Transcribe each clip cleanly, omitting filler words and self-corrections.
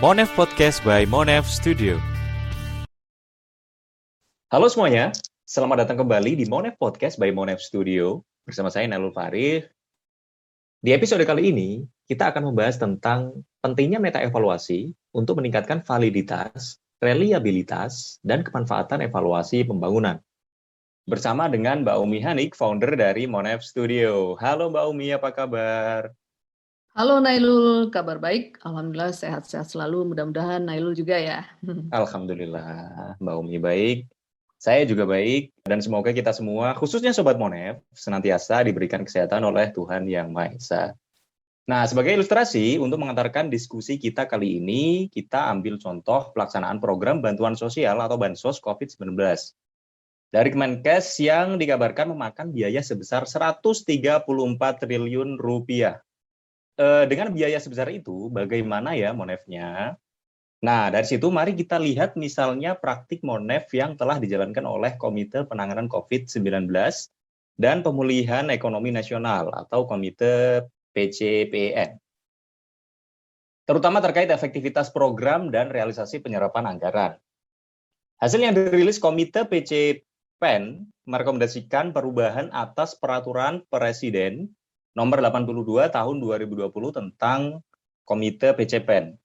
Monev Podcast by Monev Studio. Halo semuanya, selamat datang kembali di Monev Podcast by Monev Studio. Bersama saya Nailul Farid. Di episode kali ini, kita akan membahas tentang pentingnya meta-evaluasi untuk meningkatkan validitas, reliabilitas, dan kemanfaatan evaluasi pembangunan. Bersama dengan Mbak Umi Hanik, founder dari Monev Studio. Halo Mbak Umi, apa kabar? Halo Nailul, kabar baik. Alhamdulillah sehat-sehat selalu. Mudah-mudahan Nailul juga ya. Alhamdulillah, Mbak Umi baik. Saya juga baik, dan semoga kita semua, khususnya Sobat Monev, senantiasa diberikan kesehatan oleh Tuhan Yang Maha Esa. Nah, sebagai ilustrasi, untuk mengantarkan diskusi kita kali ini, kita ambil contoh pelaksanaan program bantuan sosial atau Bansos COVID-19 dari Kemenkes yang dikabarkan memakan biaya sebesar 134 triliun rupiah. Dengan biaya sebesar itu, bagaimana ya Monevnya? Nah, dari situ mari kita lihat misalnya praktik Monev yang telah dijalankan oleh Komite Penanganan COVID-19 dan Pemulihan Ekonomi Nasional atau Komite PCPN. Terutama terkait efektivitas program dan realisasi penyerapan anggaran. Hasil yang dirilis Komite PCPN merekomendasikan perubahan atas Peraturan Presiden Nomor 82 Tahun 2020 tentang Komite PCPN.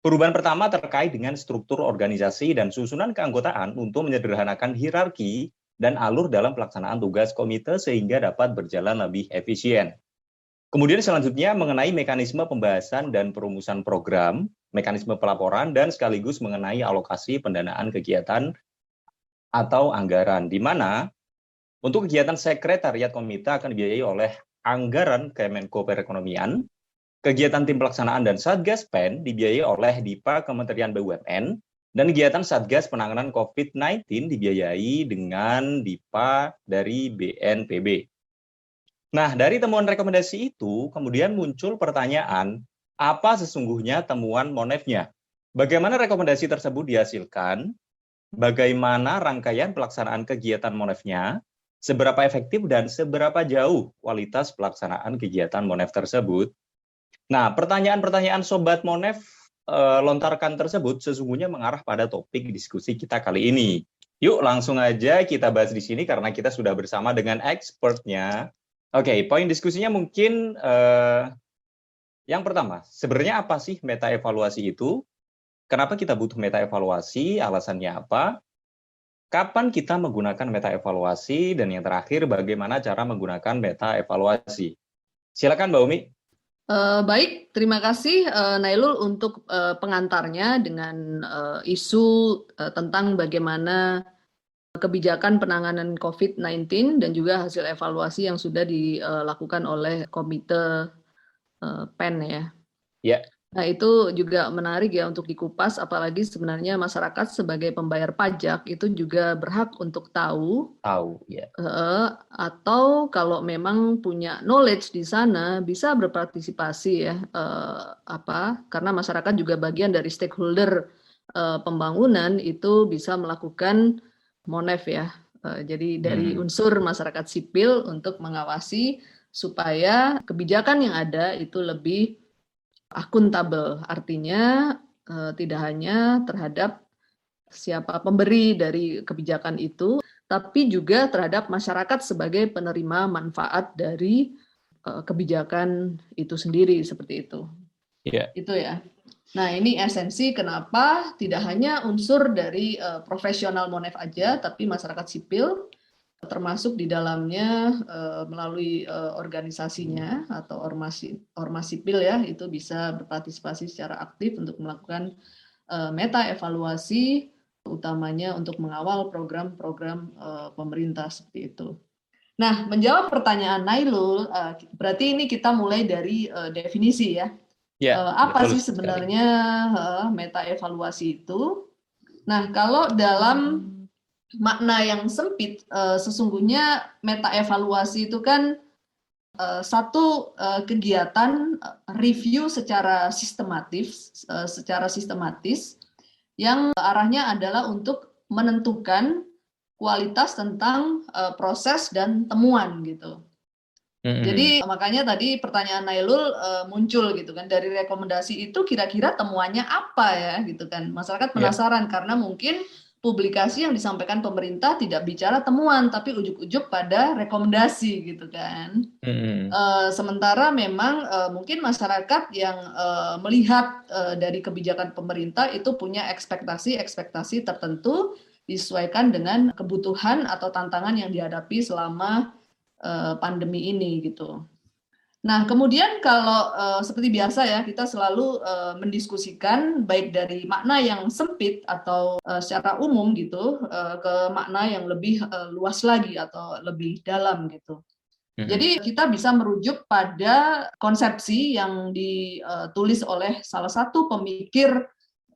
Perubahan pertama terkait dengan struktur organisasi dan susunan keanggotaan untuk menyederhanakan hierarki dan alur dalam pelaksanaan tugas komite sehingga dapat berjalan lebih efisien. Kemudian selanjutnya mengenai mekanisme pembahasan dan perumusan program, mekanisme pelaporan, dan sekaligus mengenai alokasi pendanaan kegiatan atau anggaran, di mana untuk kegiatan sekretariat komite akan dibiayai oleh anggaran Kemenko Perekonomian, kegiatan tim pelaksanaan dan Satgas PEN dibiayai oleh DIPA Kementerian BUMN, dan kegiatan Satgas Penanganan COVID-19 dibiayai dengan DIPA dari BNPB. Nah, dari temuan rekomendasi itu, kemudian muncul pertanyaan, apa sesungguhnya temuan Monevnya? Bagaimana rekomendasi tersebut dihasilkan? Bagaimana rangkaian pelaksanaan kegiatan Monevnya? Seberapa efektif dan seberapa jauh kualitas pelaksanaan kegiatan Monev tersebut? Nah, pertanyaan-pertanyaan Sobat Monev lontarkan tersebut sesungguhnya mengarah pada topik diskusi kita kali ini. Yuk langsung aja kita bahas di sini karena kita sudah bersama dengan expertnya. Oke, poin diskusinya mungkin yang pertama, sebenarnya apa sih meta evaluasi itu? Kenapa kita butuh meta evaluasi? Alasannya apa? Kapan kita menggunakan meta evaluasi? Dan yang terakhir, bagaimana cara menggunakan meta evaluasi? Silakan Mbak Umi. Baik, terima kasih Nailul untuk pengantarnya dengan isu tentang bagaimana kebijakan penanganan COVID-19 dan juga hasil evaluasi yang sudah dilakukan oleh Komite PEN ya. Ya. Nah, itu juga menarik ya untuk dikupas, apalagi sebenarnya masyarakat sebagai pembayar pajak itu juga berhak untuk tahu, ya. Atau kalau memang punya knowledge di sana bisa berpartisipasi ya, karena masyarakat juga bagian dari stakeholder pembangunan itu bisa melakukan Monev ya. Jadi dari unsur masyarakat sipil untuk mengawasi supaya kebijakan yang ada itu lebih akuntabel, artinya tidak hanya terhadap siapa pemberi dari kebijakan itu, tapi juga terhadap masyarakat sebagai penerima manfaat dari kebijakan itu sendiri, seperti itu. Yeah. Itu ya. Nah, ini esensi kenapa tidak hanya unsur dari profesional Monev aja, tapi masyarakat sipil, termasuk di dalamnya melalui organisasinya atau ormas sipil ya, itu bisa berpartisipasi secara aktif untuk melakukan meta evaluasi, utamanya untuk mengawal program-program pemerintah seperti itu. Nah, menjawab pertanyaan Nailul, berarti ini kita mulai dari definisi ya. Apa sih sebenarnya meta evaluasi itu? Nah, kalau dalam makna yang sempit, sesungguhnya meta evaluasi itu kan satu kegiatan review secara sistematis yang arahnya adalah untuk menentukan kualitas tentang proses dan temuan gitu. Jadi makanya tadi pertanyaan Nailul muncul gitu kan, dari rekomendasi itu kira-kira temuannya apa ya gitu kan. Masyarakat penasaran karena mungkin publikasi yang disampaikan pemerintah tidak bicara temuan tapi ujuk-ujuk pada rekomendasi gitu kan. Sementara memang mungkin masyarakat yang melihat dari kebijakan pemerintah itu punya ekspektasi tertentu disesuaikan dengan kebutuhan atau tantangan yang dihadapi selama pandemi ini gitu. Nah, kemudian kalau seperti biasa ya, kita selalu mendiskusikan baik dari makna yang sempit atau secara umum gitu ke makna yang lebih luas lagi atau lebih dalam gitu. Jadi kita bisa merujuk pada konsepsi yang ditulis oleh salah satu pemikir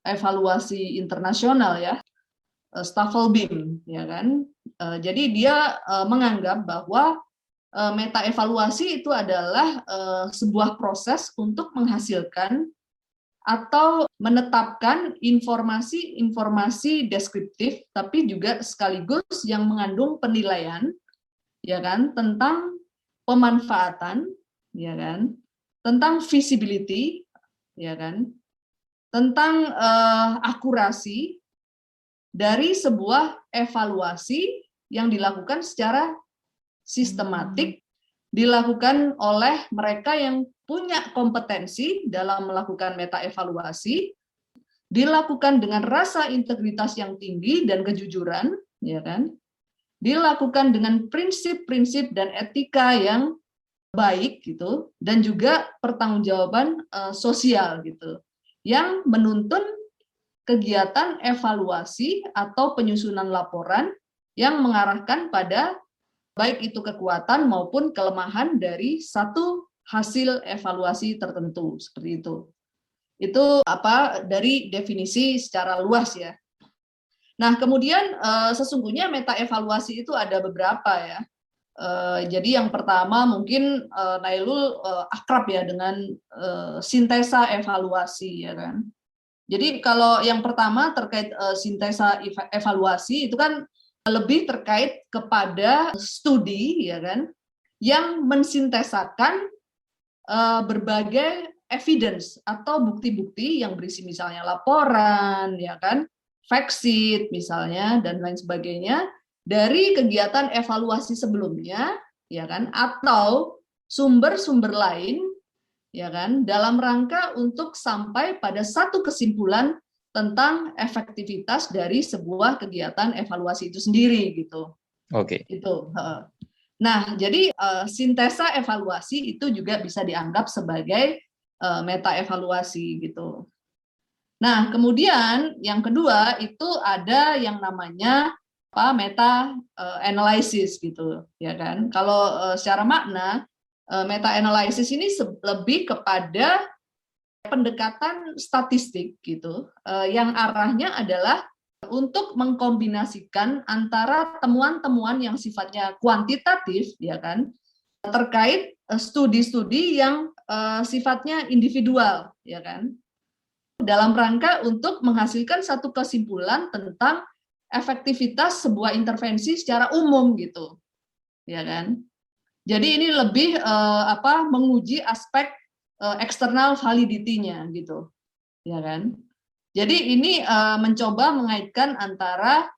evaluasi internasional ya, Staffelbeam, ya kan. Jadi dia menganggap bahwa meta evaluasi itu adalah sebuah proses untuk menghasilkan atau menetapkan informasi-informasi deskriptif, tapi juga sekaligus yang mengandung penilaian, ya kan, tentang pemanfaatan, ya kan, tentang visibility, ya kan, tentang akurasi dari sebuah evaluasi yang dilakukan secara sistematik, dilakukan oleh mereka yang punya kompetensi dalam melakukan meta evaluasi, dilakukan dengan rasa integritas yang tinggi dan kejujuran, ya kan, dilakukan dengan prinsip-prinsip dan etika yang baik gitu, dan juga pertanggungjawaban sosial gitu, yang menuntun kegiatan evaluasi atau penyusunan laporan yang mengarahkan pada baik itu kekuatan maupun kelemahan dari satu hasil evaluasi tertentu, seperti itu. Itu dari definisi secara luas ya. Nah, kemudian sesungguhnya meta evaluasi itu ada beberapa ya. Jadi yang pertama mungkin Nailul akrab ya dengan sintesa evaluasi ya kan. Jadi kalau yang pertama terkait sintesa evaluasi itu kan lebih terkait kepada studi ya kan yang mensintesakan berbagai evidence atau bukti-bukti yang berisi misalnya laporan ya kan, fact sheet misalnya dan lain sebagainya dari kegiatan evaluasi sebelumnya ya kan, atau sumber-sumber lain ya kan, dalam rangka untuk sampai pada satu kesimpulan tentang efektivitas dari sebuah kegiatan evaluasi itu sendiri gitu. Oke. Itu. Nah, jadi sintesa evaluasi itu juga bisa dianggap sebagai meta evaluasi gitu. Nah, kemudian yang kedua itu ada yang namanya meta analysis gitu, ya kan? Kalau secara makna meta analysis ini lebih kepada pendekatan statistik gitu, yang arahnya adalah untuk mengkombinasikan antara temuan-temuan yang sifatnya kuantitatif, ya kan, terkait studi-studi yang sifatnya individual, ya kan, dalam rangka untuk menghasilkan satu kesimpulan tentang efektivitas sebuah intervensi secara umum gitu, ya kan. Jadi ini lebih menguji aspek eksternal validity-nya gitu, ya kan. Jadi ini mencoba mengaitkan antara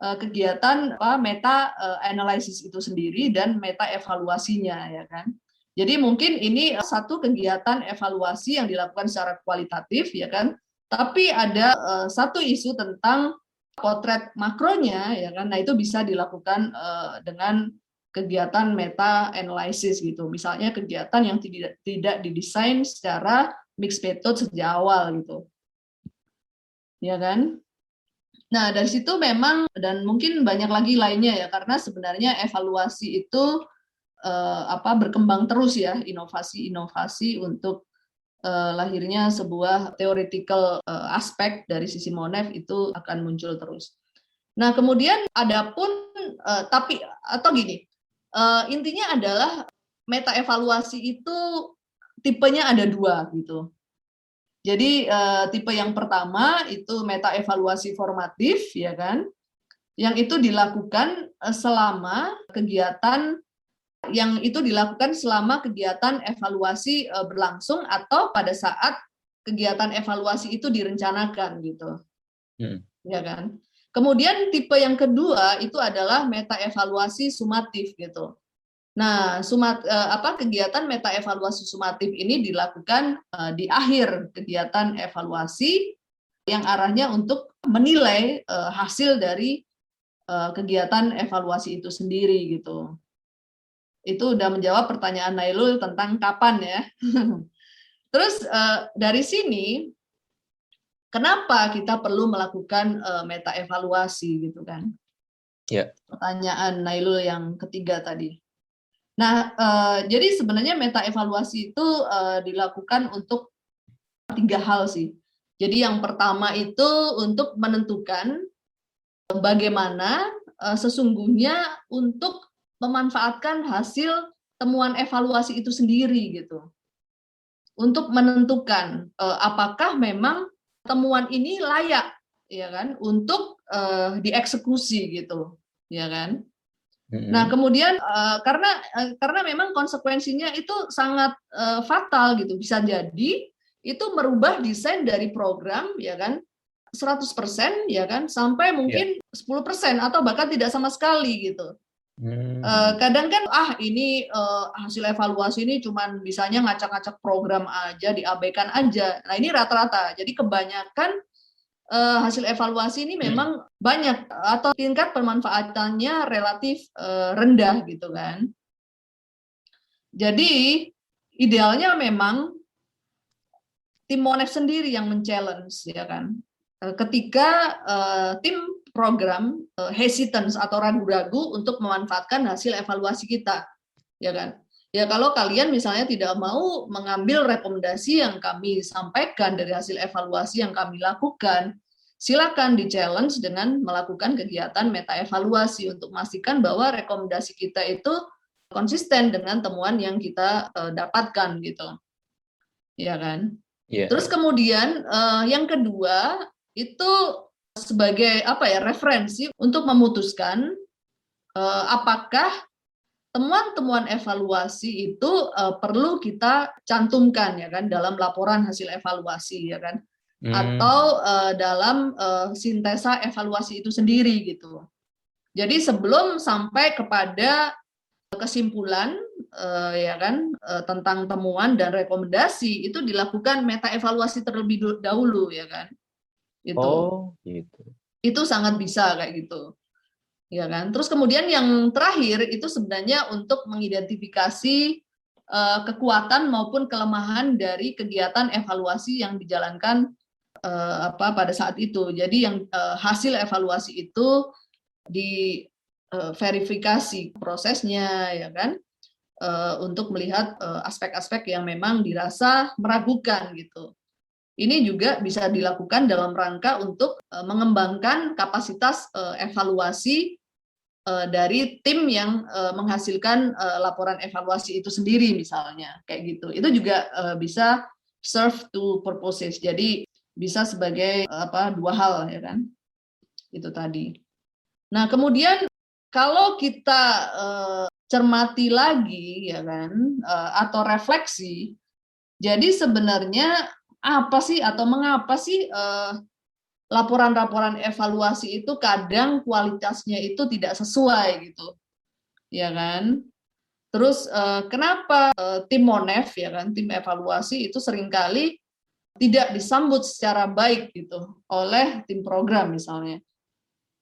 kegiatan meta analysis itu sendiri dan meta evaluasinya, ya kan. Jadi mungkin ini satu kegiatan evaluasi yang dilakukan secara kualitatif, ya kan. Tapi ada satu isu tentang potret makronya, ya kan. Nah itu bisa dilakukan dengan kegiatan meta analysis gitu. Misalnya kegiatan yang tidak didesain secara mixed method sejak awal gitu. Ya kan? Nah, dari situ memang dan mungkin banyak lagi lainnya ya, karena sebenarnya evaluasi itu berkembang terus ya, inovasi-inovasi untuk lahirnya sebuah theoretical aspek dari sisi Monef itu akan muncul terus. Nah, kemudian adapun intinya adalah meta evaluasi itu tipenya ada dua gitu. Jadi tipe yang pertama itu meta evaluasi formatif, ya kan, yang itu dilakukan selama kegiatan yang itu dilakukan selama kegiatan evaluasi berlangsung atau pada saat kegiatan evaluasi itu direncanakan gitu. Ya kan? Kemudian tipe yang kedua itu adalah meta evaluasi sumatif gitu. Nah, kegiatan meta evaluasi sumatif ini dilakukan di akhir kegiatan evaluasi yang arahnya untuk menilai hasil dari kegiatan evaluasi itu sendiri gitu. Itu udah menjawab pertanyaan Nailul tentang kapan ya. Terus dari sini kenapa kita perlu melakukan meta evaluasi gitu kan? Ya. Pertanyaan Nailul yang ketiga tadi. Nah, jadi sebenarnya meta evaluasi itu dilakukan untuk 3 hal sih. Jadi yang pertama itu untuk menentukan bagaimana sesungguhnya untuk memanfaatkan hasil temuan evaluasi itu sendiri gitu. Untuk menentukan apakah memang temuan ini layak ya kan untuk dieksekusi gitu, ya kan? Nah, kemudian karena memang konsekuensinya itu sangat fatal gitu. Bisa jadi itu merubah desain dari program ya kan 100% ya kan sampai mungkin 10% atau bahkan tidak sama sekali gitu. Kadang kan ini hasil evaluasi ini cuman bisanya ngacak-ngacak program aja, diabaikan aja. Nah, ini rata-rata. Jadi kebanyakan hasil evaluasi ini memang banyak atau tingkat pemanfaatannya relatif rendah gitu kan. Jadi idealnya memang tim Monef sendiri yang men-challenge ya kan. Ketika tim program hesitance atau ragu-ragu untuk memanfaatkan hasil evaluasi kita, ya kan? Ya kalau kalian misalnya tidak mau mengambil rekomendasi yang kami sampaikan dari hasil evaluasi yang kami lakukan, silakan di-challenge dengan melakukan kegiatan meta evaluasi untuk memastikan bahwa rekomendasi kita itu konsisten dengan temuan yang kita dapatkan gitu, ya kan? Yeah. Terus kemudian yang kedua itu sebagai referensi untuk memutuskan apakah temuan-temuan evaluasi itu perlu kita cantumkan ya kan dalam laporan hasil evaluasi ya kan atau dalam sintesa evaluasi itu sendiri gitu. Jadi sebelum sampai kepada kesimpulan ya kan tentang temuan dan rekomendasi itu dilakukan meta evaluasi terlebih dahulu ya kan. Itu. Oh, gitu. Itu sangat bisa kayak gitu. Ya kan? Terus kemudian yang terakhir itu sebenarnya untuk mengidentifikasi kekuatan maupun kelemahan dari kegiatan evaluasi yang dijalankan pada saat itu. Jadi yang hasil evaluasi itu diverifikasi prosesnya ya kan untuk melihat aspek-aspek yang memang dirasa meragukan gitu. Ini juga bisa dilakukan dalam rangka untuk mengembangkan kapasitas evaluasi dari tim yang menghasilkan laporan evaluasi itu sendiri misalnya kayak gitu. Itu juga bisa serve two purposes. Jadi bisa sebagai 2 hal ya kan. Itu tadi. Nah, kemudian kalau kita cermati lagi ya kan atau refleksi, jadi sebenarnya apa sih atau mengapa sih laporan-laporan evaluasi itu kadang kualitasnya itu tidak sesuai gitu, ya kan? Terus kenapa tim Monef ya kan, tim evaluasi itu seringkali tidak disambut secara baik gitu oleh tim program misalnya,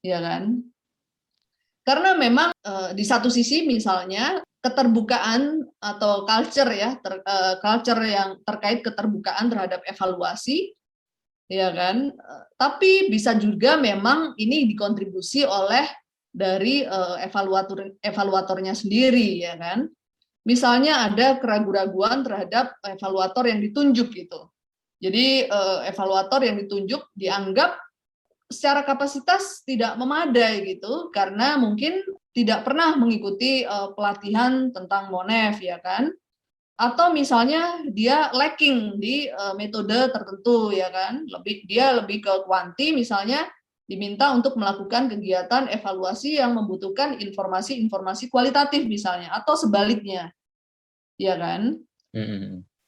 ya kan? Karena memang di satu sisi misalnya keterbukaan atau culture ya culture yang terkait keterbukaan terhadap evaluasi ya kan tapi bisa juga memang ini dikontribusi oleh dari evaluatornya sendiri ya kan misalnya ada keraguan-raguan terhadap evaluator yang ditunjuk gitu jadi evaluator yang ditunjuk dianggap secara kapasitas tidak memadai gitu karena mungkin tidak pernah mengikuti pelatihan tentang Monef ya kan atau misalnya dia lacking di metode tertentu ya kan dia lebih ke kuanti misalnya diminta untuk melakukan kegiatan evaluasi yang membutuhkan informasi-informasi kualitatif misalnya, atau sebaliknya, ya kan?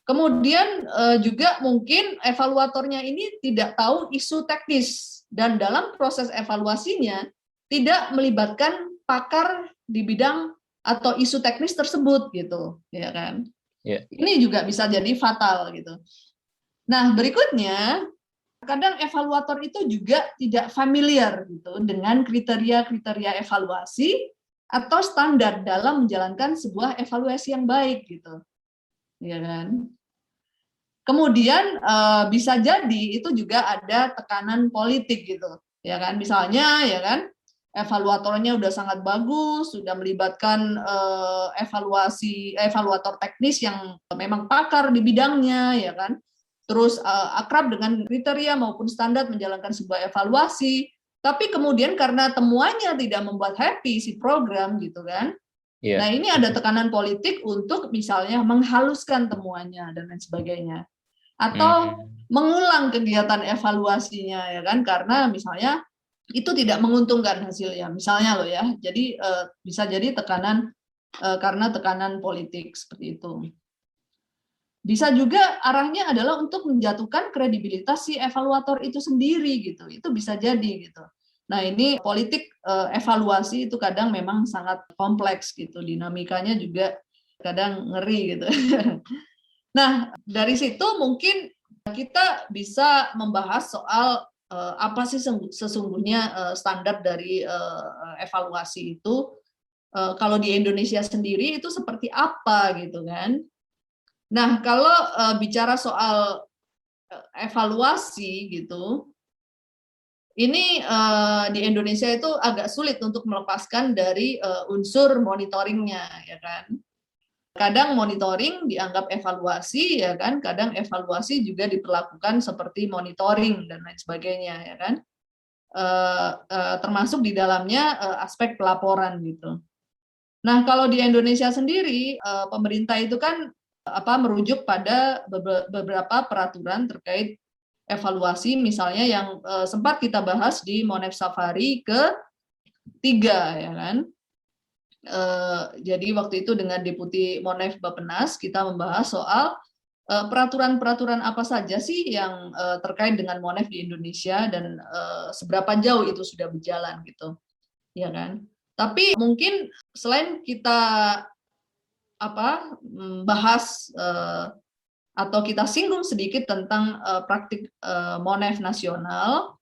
Kemudian juga mungkin evaluatornya ini tidak tahu isu teknis dan dalam proses evaluasinya tidak melibatkan pakar di bidang atau isu teknis tersebut gitu, ya kan? Yeah. Ini juga bisa jadi fatal gitu. Nah, berikutnya kadang evaluator itu juga tidak familiar gitu dengan kriteria-kriteria evaluasi atau standar dalam menjalankan sebuah evaluasi yang baik gitu, ya kan? Kemudian bisa jadi itu juga ada tekanan politik gitu, ya kan? Misalnya, ya kan, evaluatornya udah sangat bagus, sudah melibatkan evaluator teknis yang memang pakar di bidangnya, ya kan? Terus akrab dengan kriteria maupun standar menjalankan sebuah evaluasi, tapi kemudian karena temuannya tidak membuat happy si program gitu kan. Yeah. Nah, ini ada tekanan politik untuk misalnya menghaluskan temuannya dan lain sebagainya. Atau mengulang kegiatan evaluasinya, ya kan, karena misalnya itu tidak menguntungkan hasilnya. Misalnya loh ya. Jadi bisa jadi tekanan karena tekanan politik seperti itu. Bisa juga arahnya adalah untuk menjatuhkan kredibilitas si evaluator itu sendiri gitu. Itu bisa jadi gitu. Nah, ini politik evaluasi itu kadang memang sangat kompleks gitu. Dinamikanya juga kadang ngeri gitu. Nah, dari situ mungkin kita bisa membahas soal apa sih sesungguhnya standar dari evaluasi itu. Kalau di Indonesia sendiri itu seperti apa gitu kan. Nah, kalau bicara soal evaluasi gitu, ini di Indonesia itu agak sulit untuk melepaskan dari unsur monitoringnya, ya kan. Kadang monitoring dianggap evaluasi, ya kan. Kadang evaluasi juga diperlakukan seperti monitoring dan lain sebagainya, ya kan. Termasuk di dalamnya aspek pelaporan gitu. Nah, kalau di Indonesia sendiri, pemerintah itu kan merujuk pada beberapa peraturan terkait evaluasi, misalnya yang sempat kita bahas di Monef Safari ke-3, ya kan. Jadi waktu itu dengan Deputi Monef Bappenas kita membahas soal peraturan-peraturan apa saja sih yang terkait dengan Monef di Indonesia dan seberapa jauh itu sudah berjalan gitu, ya kan. Tapi mungkin selain kita bahas atau kita singgung sedikit tentang praktik Monef nasional,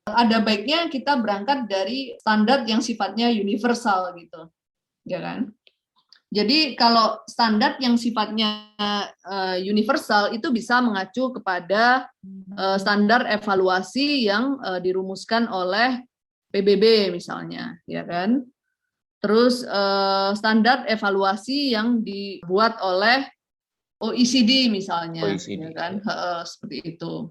ada baiknya kita berangkat dari standar yang sifatnya universal gitu, ya kan? Jadi kalau standar yang sifatnya universal itu bisa mengacu kepada standar evaluasi yang dirumuskan oleh PBB misalnya, ya kan? Terus standar evaluasi yang dibuat oleh OECD misalnya, ya kan? Seperti itu.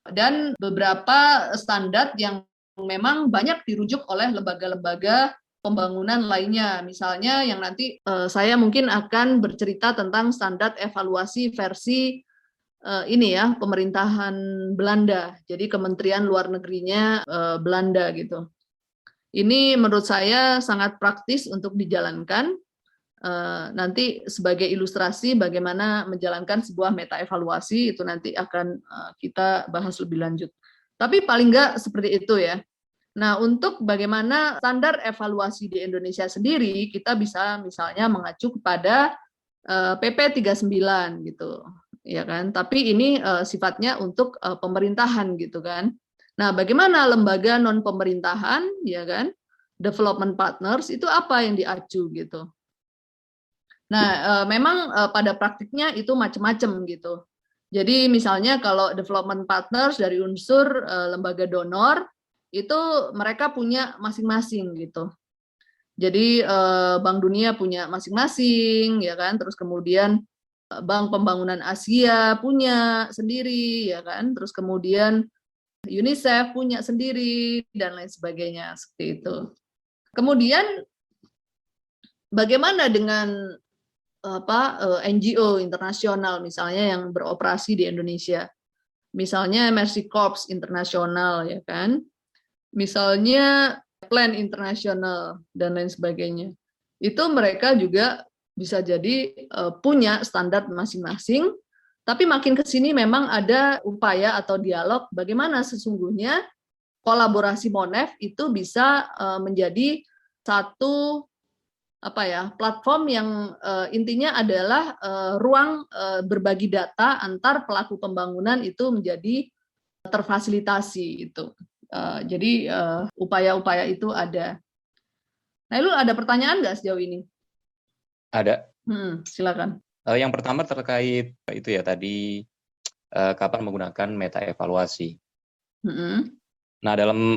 Dan beberapa standar yang memang banyak dirujuk oleh lembaga-lembaga pembangunan lainnya. Misalnya yang nanti saya mungkin akan bercerita tentang standar evaluasi versi ini ya, pemerintahan Belanda. Jadi Kementerian Luar Negerinya Belanda gitu. Ini menurut saya sangat praktis untuk dijalankan. Nanti sebagai ilustrasi bagaimana menjalankan sebuah meta evaluasi itu nanti akan kita bahas lebih lanjut. Tapi paling enggak seperti itu ya. Nah, untuk bagaimana standar evaluasi di Indonesia sendiri, kita bisa misalnya mengacu kepada PP 39 gitu, ya kan? Tapi ini sifatnya untuk pemerintahan gitu kan. Nah, bagaimana lembaga non pemerintahan, ya kan, development partners itu apa yang diacu gitu. Nah, memang pada praktiknya itu macam-macam gitu. Jadi misalnya kalau development partners dari unsur lembaga donor itu mereka punya masing-masing gitu. Jadi Bank Dunia punya masing-masing, ya kan. Terus kemudian Bank Pembangunan Asia punya sendiri, ya kan. Terus kemudian UNICEF punya sendiri dan lain sebagainya seperti itu. Kemudian bagaimana dengan NGO internasional misalnya yang beroperasi di Indonesia, misalnya Mercy Corps Internasional, ya kan, misalnya Plan Internasional dan lain sebagainya. Itu mereka juga bisa jadi punya standar masing-masing, tapi makin ke sini memang ada upaya atau dialog bagaimana sesungguhnya kolaborasi Monef itu bisa menjadi satu platform yang intinya adalah ruang berbagi data antar pelaku pembangunan itu menjadi terfasilitasi itu. Jadi upaya-upaya itu ada. Nah, lu ada pertanyaan nggak sejauh ini? Ada. Silakan. Yang pertama terkait itu ya tadi kapan menggunakan meta evaluasi. Nah, dalam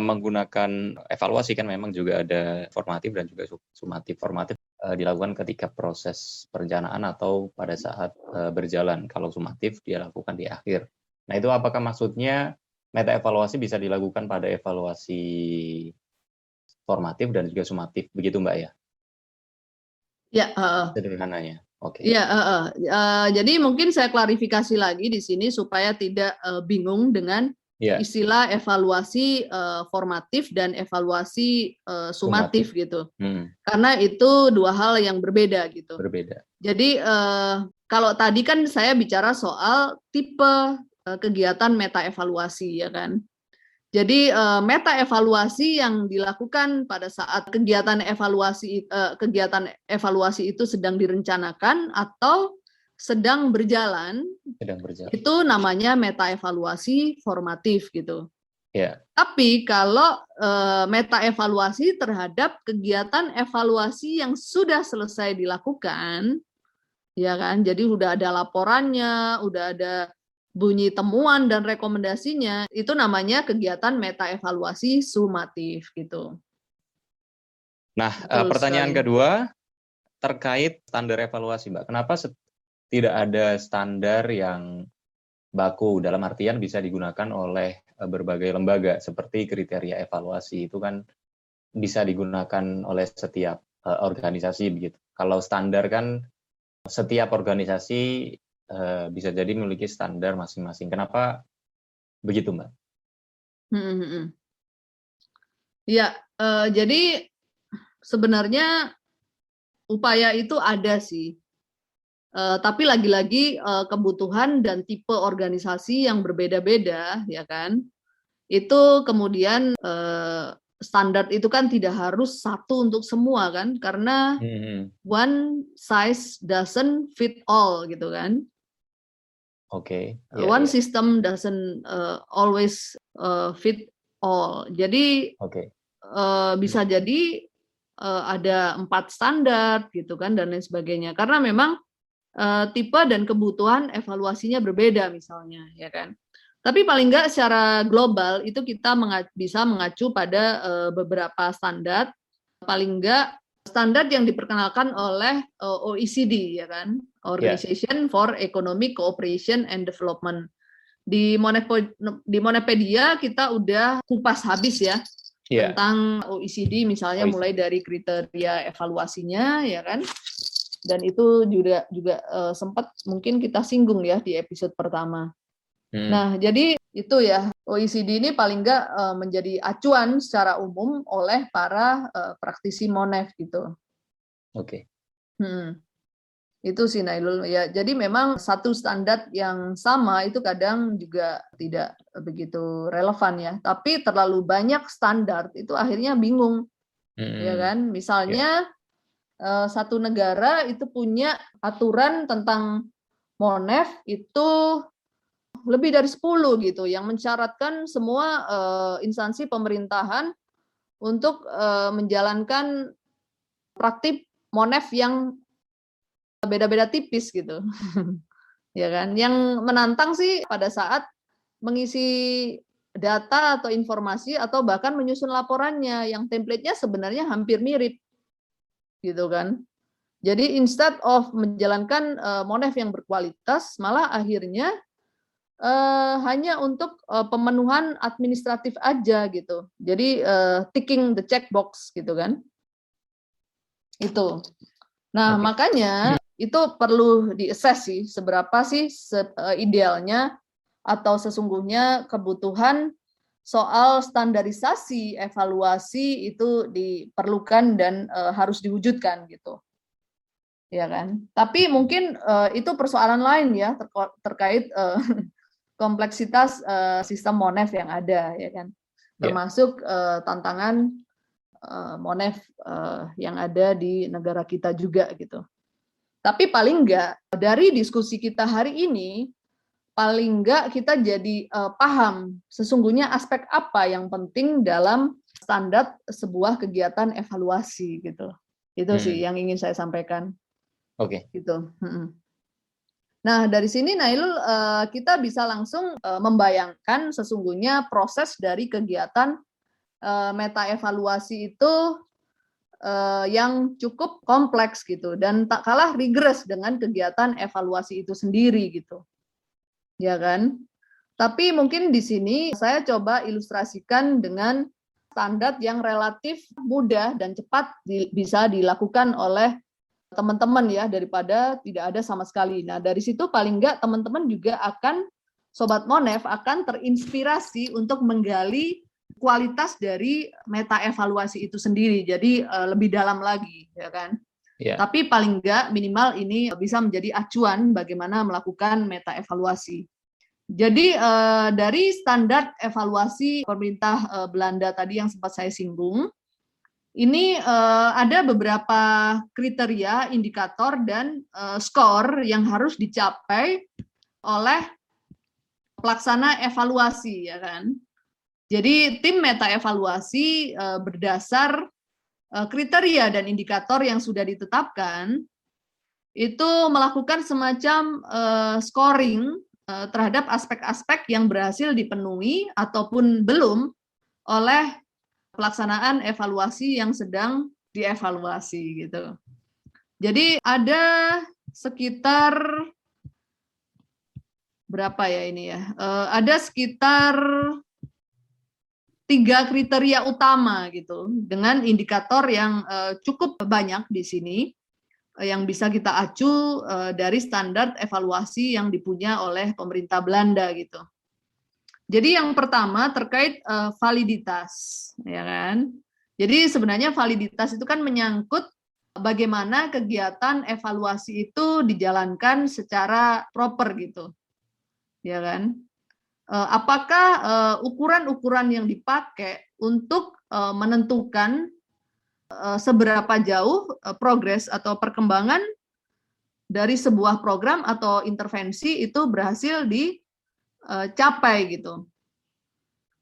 menggunakan evaluasi kan memang juga ada formatif dan juga sumatif. Formatif dilakukan ketika proses perencanaan atau pada saat berjalan. Kalau sumatif dia lakukan di akhir. Nah, itu apakah maksudnya meta evaluasi bisa dilakukan pada evaluasi formatif dan juga sumatif, begitu Mbak ya? Ya, sederhananya. Oke. Ya, jadi mungkin saya klarifikasi lagi di sini supaya tidak bingung dengan istilah evaluasi formatif dan evaluasi sumatif gitu. Karena itu dua hal yang berbeda gitu. Berbeda. Jadi kalau tadi kan saya bicara soal tipe kegiatan meta evaluasi ya kan. Jadi meta evaluasi yang dilakukan pada saat kegiatan evaluasi itu sedang direncanakan atau sedang berjalan, itu namanya meta evaluasi formatif gitu. Yeah. Tapi kalau meta evaluasi terhadap kegiatan evaluasi yang sudah selesai dilakukan, ya kan? Jadi udah ada laporannya, udah ada bunyi temuan dan rekomendasinya, itu namanya kegiatan meta evaluasi sumatif gitu. Nah, pertanyaan kedua terkait standar evaluasi, Mbak. Kenapa tidak ada standar yang baku, dalam artian bisa digunakan oleh berbagai lembaga seperti kriteria evaluasi itu kan bisa digunakan oleh setiap organisasi begitu. Kalau standar kan setiap organisasi bisa jadi memiliki standar masing-masing. Kenapa begitu, Mbak? Ya, jadi sebenarnya upaya itu ada sih. Tapi lagi-lagi kebutuhan dan tipe organisasi yang berbeda-beda, ya kan? Itu kemudian standar itu kan tidak harus satu untuk semua kan? Karena one size doesn't fit all gitu kan? Oke. One system doesn't always fit all. Jadi bisa jadi ada 4 standar gitu kan dan lain sebagainya. Karena memang tipe dan kebutuhan evaluasinya berbeda misalnya, ya kan. Tapi paling enggak secara global itu kita bisa mengacu pada beberapa standar. Paling enggak standar yang diperkenalkan oleh OECD, ya kan, Organization for Economic Cooperation and Development. Di Monepedia kita udah kupas habis ya tentang OECD, misalnya mulai dari kriteria evaluasinya, ya kan, dan itu juga sempat mungkin kita singgung ya di episode pertama. Nah, jadi itu ya, OECD ini paling nggak menjadi acuan secara umum oleh para praktisi Monef gitu. Oke. Itu sih Nailul ya. Jadi memang satu standar yang sama itu kadang juga tidak begitu relevan ya. Tapi terlalu banyak standar itu akhirnya bingung, ya kan? Misalnya satu negara itu punya aturan tentang Monef itu lebih dari 10 gitu, yang mensyaratkan semua instansi pemerintahan untuk menjalankan praktik Monef yang beda-beda tipis gitu. Ya kan? Yang menantang sih pada saat mengisi data atau informasi atau bahkan menyusun laporannya yang template-nya sebenarnya hampir mirip. Gitu kan. Jadi instead of menjalankan Monef yang berkualitas, malah akhirnya hanya untuk pemenuhan administratif aja gitu. Jadi ticking the checkbox gitu kan. Itu. Nah, makanya itu perlu di-assess sih seberapa sih idealnya atau sesungguhnya kebutuhan soal standarisasi evaluasi itu diperlukan dan harus diwujudkan gitu. Ya kan? Tapi mungkin itu persoalan lain ya terkait kompleksitas sistem MONEF yang ada ya kan. Termasuk tantangan MONEF yang ada di negara kita juga gitu. Tapi paling enggak dari diskusi kita hari ini, paling enggak kita jadi paham sesungguhnya aspek apa yang penting dalam standar sebuah kegiatan evaluasi gitu. Itu sih yang ingin saya sampaikan. Oke. Gitu. Nah, dari sini Nailul kita bisa langsung membayangkan sesungguhnya proses dari kegiatan meta evaluasi itu yang cukup kompleks gitu dan tak kalah rigorous dengan kegiatan evaluasi itu sendiri gitu. Ya kan? Tapi mungkin di sini saya coba ilustrasikan dengan standar yang relatif mudah dan cepat bisa dilakukan oleh teman-teman ya daripada tidak ada sama sekali. Nah, dari situ paling enggak teman-teman juga akan Sobat MONEF akan terinspirasi untuk menggali kualitas dari meta evaluasi itu sendiri. Jadi lebih dalam lagi, ya kan? Yeah. Tapi paling enggak minimal ini bisa menjadi acuan bagaimana melakukan meta evaluasi. Jadi dari standar evaluasi pemerintah Belanda tadi yang sempat saya singgung, ini ada beberapa kriteria, indikator dan skor yang harus dicapai oleh pelaksana evaluasi, ya kan? Jadi tim meta evaluasi berdasar kriteria dan indikator yang sudah ditetapkan itu melakukan semacam scoring terhadap aspek-aspek yang berhasil dipenuhi ataupun belum oleh pelaksanaan evaluasi yang sedang dievaluasi gitu. Jadi ada sekitar berapa ya ini ya? Ada sekitar 3 kriteria utama gitu, dengan indikator yang cukup banyak di sini, yang bisa kita acu dari standar evaluasi yang dipunya oleh pemerintah Belanda gitu. Jadi yang pertama terkait validitas, ya kan? Jadi sebenarnya validitas itu kan menyangkut bagaimana kegiatan evaluasi itu dijalankan secara proper gitu, ya kan? Apakah ukuran-ukuran yang dipakai untuk menentukan seberapa jauh progres atau perkembangan dari sebuah program atau intervensi itu berhasil dicapai gitu.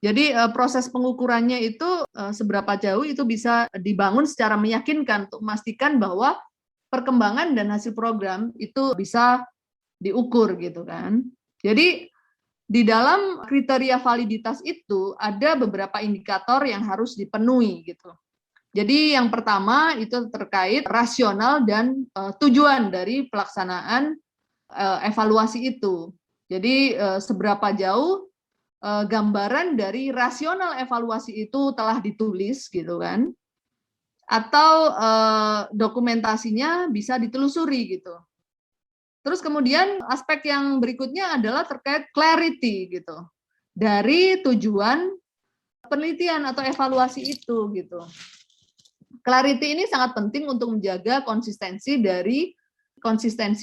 Jadi proses pengukurannya itu seberapa jauh itu bisa dibangun secara meyakinkan untuk memastikan bahwa perkembangan dan hasil program itu bisa diukur gitu kan. Jadi di dalam kriteria validitas itu ada beberapa indikator yang harus dipenuhi gitu. Jadi yang pertama itu terkait rasional dan tujuan dari pelaksanaan evaluasi itu. Jadi seberapa jauh gambaran dari rasional evaluasi itu telah ditulis gitu kan. Atau dokumentasinya bisa ditelusuri gitu. Terus kemudian aspek yang berikutnya adalah terkait clarity gitu. Dari tujuan penelitian atau evaluasi itu gitu. Clarity ini sangat penting untuk menjaga konsistensi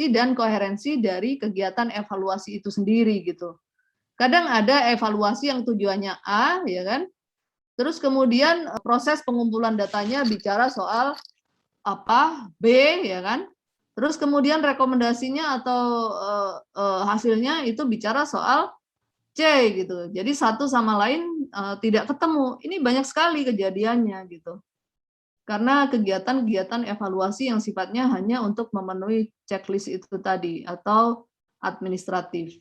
dan koherensi dari kegiatan evaluasi itu sendiri gitu. Kadang ada evaluasi yang tujuannya A, ya kan? Terus kemudian proses pengumpulan datanya bicara soal apa, B, ya kan? Terus kemudian rekomendasinya atau hasilnya itu bicara soal C gitu. Jadi satu sama lain tidak ketemu. Ini banyak sekali kejadiannya gitu. Karena kegiatan-kegiatan evaluasi yang sifatnya hanya untuk memenuhi checklist itu tadi atau administratif.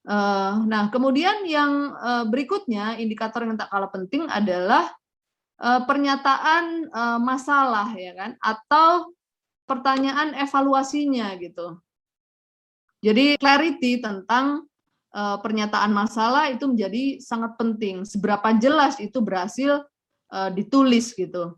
Nah, kemudian yang berikutnya indikator yang tak kalah penting adalah pernyataan masalah ya kan atau pertanyaan evaluasinya gitu. Jadi clarity tentang pernyataan masalah itu menjadi sangat penting. Seberapa jelas itu berhasil ditulis gitu,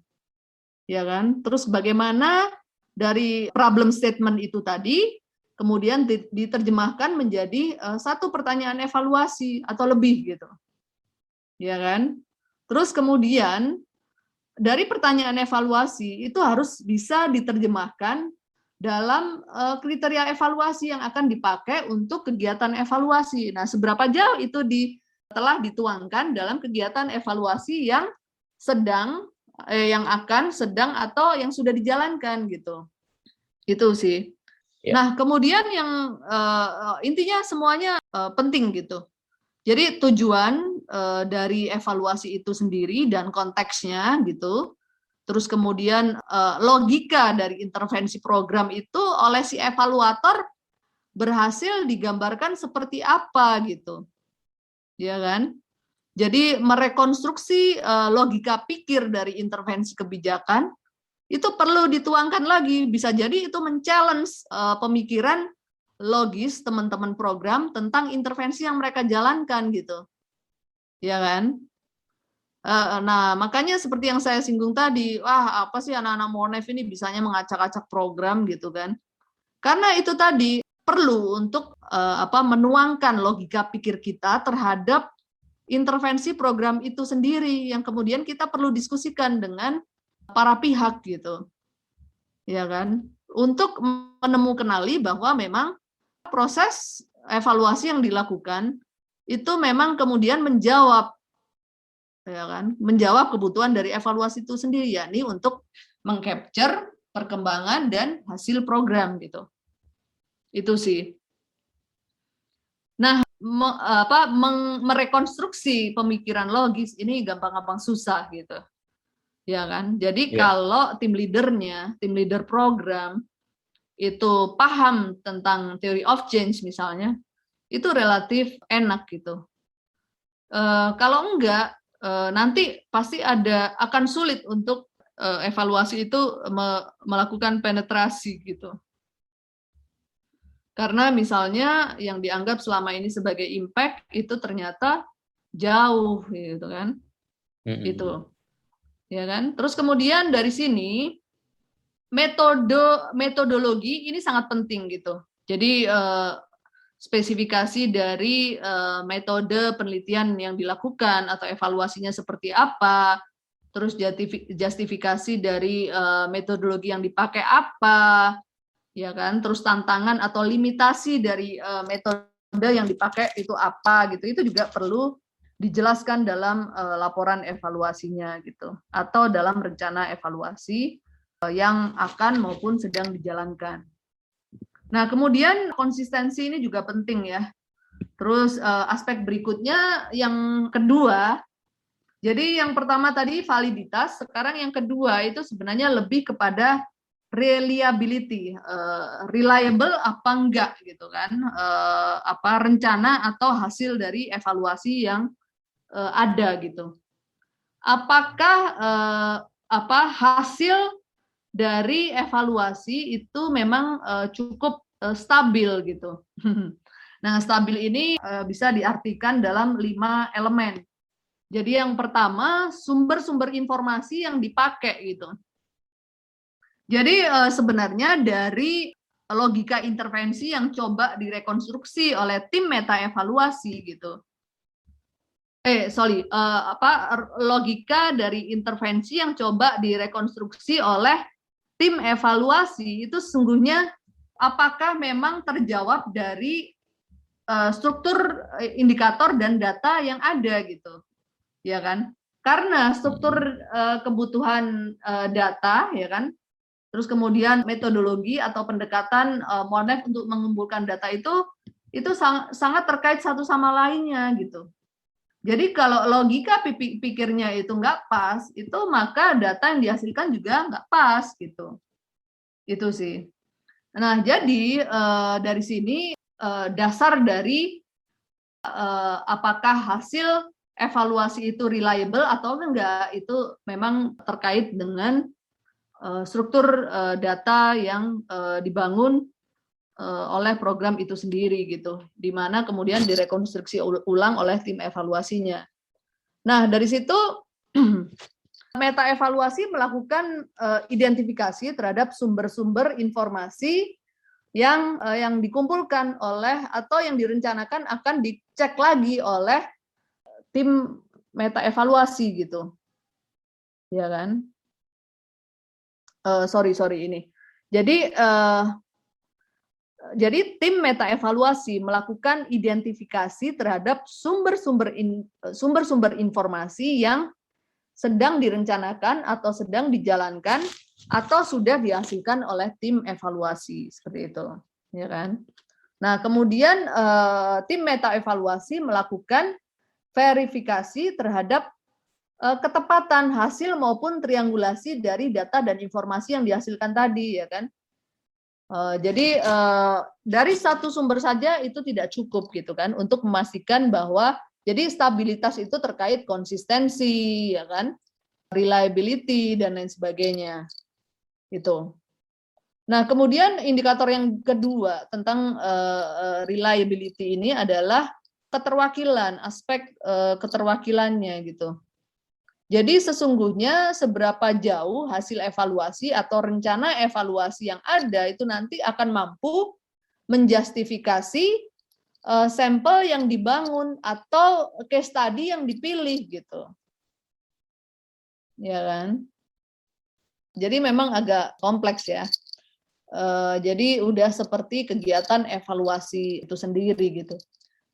ya kan? Terus bagaimana dari problem statement itu tadi kemudian diterjemahkan menjadi satu pertanyaan evaluasi atau lebih gitu. ya kan? Terus kemudian dari pertanyaan evaluasi itu harus bisa diterjemahkan dalam kriteria evaluasi yang akan dipakai untuk kegiatan evaluasi. Nah, seberapa jauh itu telah dituangkan dalam kegiatan evaluasi yang sedang atau yang sudah dijalankan gitu. Itu sih. Ya. Nah, kemudian yang intinya semuanya penting gitu. Jadi tujuan dari evaluasi itu sendiri dan konteksnya gitu. Terus kemudian logika dari intervensi program itu oleh si evaluator berhasil digambarkan seperti apa gitu. Ya kan? Jadi merekonstruksi logika pikir dari intervensi kebijakan itu perlu dituangkan lagi. Bisa jadi itu men-challenge pemikiran logis teman-teman program tentang intervensi yang mereka jalankan gitu. Ya kan? Nah, makanya seperti yang saya singgung tadi, wah apa sih anak-anak Monef ini bisanya mengacak-acak program gitu kan? Karena itu tadi perlu untuk menuangkan logika pikir kita terhadap intervensi program itu sendiri yang kemudian kita perlu diskusikan dengan para pihak gitu. Ya kan? Untuk menemukanali bahwa memang proses evaluasi yang dilakukan itu memang kemudian menjawab, ya kan, menjawab kebutuhan dari evaluasi itu sendiri, yakni untuk mengcapture perkembangan dan hasil program gitu. Itu sih. Nah, merekonstruksi pemikiran logis ini gampang-gampang susah gitu. Ya kan? Jadi kalau tim leader program itu paham tentang theory of change misalnya, itu relatif enak gitu. Kalau enggak, nanti pasti akan sulit untuk evaluasi itu melakukan penetrasi gitu. Karena misalnya yang dianggap selama ini sebagai impact itu ternyata jauh gitu kan. Itu. Ya kan? Terus kemudian dari sini metodologi ini sangat penting gitu. Jadi spesifikasi dari metode penelitian yang dilakukan atau evaluasinya seperti apa, terus justifikasi dari metodologi yang dipakai apa, ya kan, terus tantangan atau limitasi dari metode yang dipakai itu apa gitu, itu juga perlu dijelaskan dalam laporan evaluasinya gitu, atau dalam rencana evaluasi yang akan maupun sedang dijalankan. Nah, kemudian konsistensi ini juga penting ya. Terus aspek berikutnya yang kedua, jadi yang pertama tadi validitas, sekarang yang kedua itu sebenarnya lebih kepada reliability, reliable apa enggak gitu kan, rencana atau hasil dari evaluasi yang ada gitu. Apakah hasil dari evaluasi itu memang cukup stabil gitu. Nah, stabil ini bisa diartikan dalam 5 elemen. Jadi yang pertama, sumber-sumber informasi yang dipakai gitu. Jadi sebenarnya dari logika intervensi yang coba direkonstruksi oleh tim meta evaluasi gitu. Logika dari intervensi yang coba direkonstruksi oleh tim evaluasi itu sesungguhnya apakah memang terjawab dari struktur indikator dan data yang ada gitu, ya kan? Karena struktur kebutuhan data, ya kan? Terus kemudian metodologi atau pendekatan Monef untuk mengumpulkan data itu sangat terkait satu sama lainnya gitu. Jadi kalau logika pikirnya itu nggak pas, itu maka data yang dihasilkan juga nggak pas gitu. Itu sih. Nah, jadi dari sini dasar dari apakah hasil evaluasi itu reliable atau enggak, itu memang terkait dengan struktur data yang dibangun oleh program itu sendiri gitu, di mana kemudian direkonstruksi ulang oleh tim evaluasinya. Nah, dari situ meta evaluasi melakukan identifikasi terhadap sumber-sumber informasi yang dikumpulkan oleh atau yang direncanakan akan dicek lagi oleh tim meta evaluasi gitu, ya kan? Sorry ini. Jadi tim meta evaluasi melakukan identifikasi terhadap sumber-sumber informasi yang sedang direncanakan atau sedang dijalankan atau sudah dihasilkan oleh tim evaluasi, seperti itu, ya kan? Nah, kemudian tim meta evaluasi melakukan verifikasi terhadap ketepatan hasil maupun triangulasi dari data dan informasi yang dihasilkan tadi, ya kan? Jadi dari satu sumber saja itu tidak cukup gitu kan untuk memastikan bahwa jadi stabilitas itu terkait konsistensi, ya kan, reliability dan lain sebagainya, itu. Nah, kemudian indikator yang kedua tentang reliability ini adalah keterwakilan, aspek keterwakilannya gitu. Jadi sesungguhnya seberapa jauh hasil evaluasi atau rencana evaluasi yang ada itu nanti akan mampu menjustifikasi sampel yang dibangun atau case study yang dipilih gitu. Ya kan? Jadi memang agak kompleks ya. Jadi udah seperti kegiatan evaluasi itu sendiri gitu.